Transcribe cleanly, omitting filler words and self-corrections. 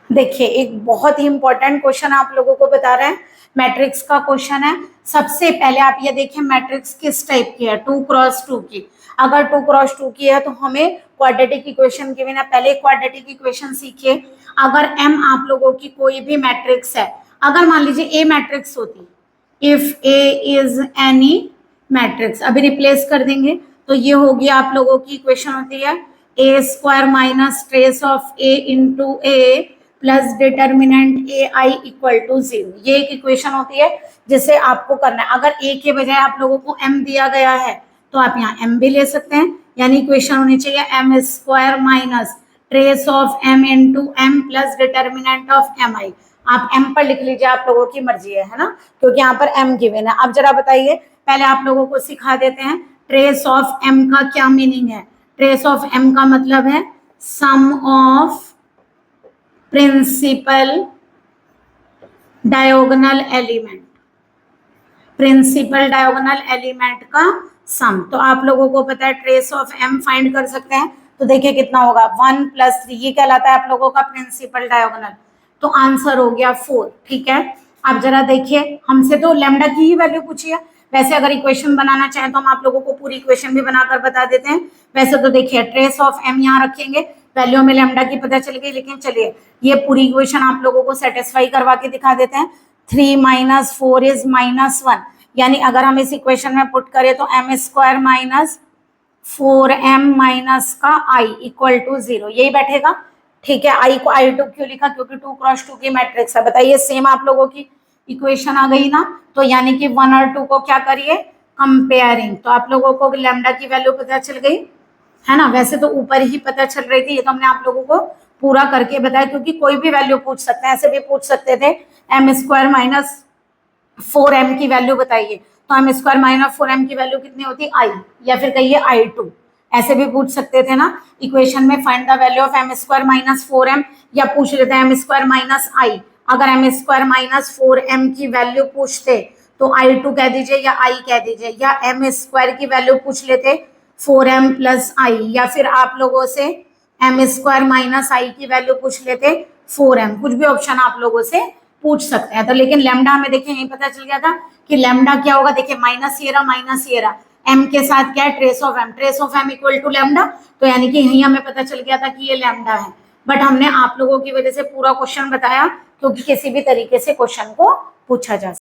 देखिए एक बहुत ही इंपॉर्टेंट क्वेश्चन आप लोगों को बता रहे हैं, मैट्रिक्स का क्वेश्चन है। सबसे पहले आप ये देखिए मैट्रिक्स किस टाइप की है, 2x2 की। अगर 2x2 की है तो हमें क्वाड्रेटिक इक्वेशन के बिना पहले क्वाड्रेटिक इक्वेशन सीखिए। अगर m आप लोगों की कोई भी मैट्रिक्स है, अगर मान लीजिए A मैट्रिक्स होती, if A is any matrix, अभी रिप्लेस कर देंगे तो ये होगी आप लोगों की इक्वेशन होती है A square minus trace of A into A plus determinant A I equal to 0। ये एक इक्वेशन होती है जिसे आपको करना है। अगर ए के बजाय आप लोगों को m दिया गया है तो आप यहाँ m भी ले सकते हैं, यानी इक्वेशन होनी चाहिए m square minus trace of m into M plus determinant of M I. आप m पर लिख लीजिए, आप लोगों की मर्जी है ना, क्योंकि यहाँ पर m गिवन है। अब जरा बताइए, पहले आप लोगों को सिखा देते हैं ट्रेस ऑफ m का क्या मीनिंग है। ट्रेस ऑफ m का मतलब है sum of principal diagonal element, principal diagonal element का सम। तो आप लोगों को पता है ट्रेस ऑफ m फाइंड कर सकते हैं, तो देखिए कितना होगा 1 + 3, ये कहलाता है आप लोगों का प्रिंसिपल डायगोनल। तो आंसर हो गया 4। ठीक है, अब जरा देखिए, हमसे तो लैम्डा की ही वैल्यू पूछी है। वैसे अगर इक्वेशन बनाना चाहें तो हम आप लोगों को पूरी इक्वेशन भी बनाकर बता देते हैं। वैसे तो देखिए ट्रेस ऑफ m यहाँ रखेंगे, वैल्यू में लैम्डा की पता चल गई, लेकिन चलिए ये पूरी इक्वेशन आप लोगों को सेटिस्फाई करवा के दिखा देते हैं। 3 - 4 इज -1, यानी अगर हम इस इक्वेशन में पुट करें तो m square minus 4m minus का i इक्वल टू 0, यही बैठेगा। ठीक है, i को i2 क्यों लिखा, क्योंकि 2x2 की मैट्रिक्स है। बताइए सेम आप लोगों की इक्वेशन आ गई ना। तो यानी कि 1 और 2 को क्या करिए, कंपेयरिंग, तो आप लोगों को लैम्डा की वैल्यू पता चल गई है ना। वैसे तो ऊपर ही पता चल रही थी, ये तो हमने आप लोगों को पूरा करके बताया, क्योंकि कोई भी वैल्यू पूछ सकते हैं। ऐसे भी पूछ सकते थे m स्क्वायर माइनस 4m की वैल्यू बताइए, तो m स्क्वायर माइनस 4m की वैल्यू कितनी होती, i, या फिर कहिए i2, ऐसे भी पूछ सकते थे ना। इक्वेशन में find the value of m square minus 4m, या पूछ लेते हैं m स्क्वायर माइनस i। अगर m स्क्वायर माइनस 4m की वैल्यू पूछते तो i2 कह दीजिए या i कह दीजिए, या m स्क्वायर की वैल्यू पूछ लेते 4m प्लस i, या फिर आप लोगों से m स्क्वायर माइनस i की वैल्यू पूछ लेते 4m, कुछ भी ऑप्शन आप लोगों से पूछ सकते हैं। तो लेकिन लैम्डा हमें देखिए यही पता चल गया था कि लैम्डा क्या होगा। देखिए माइनस ये रहा, m के साथ क्या है, trace of m, trace of m equal to lambda. तो यानी कि यही हमें पता चल गया था कि ये लैम्डा है। बट हमने आप लोगों की वजह से पूरा क्वेश्चन बताया, क्योंकि किसी भी तरीके से क्वेश्चन को पूछा जा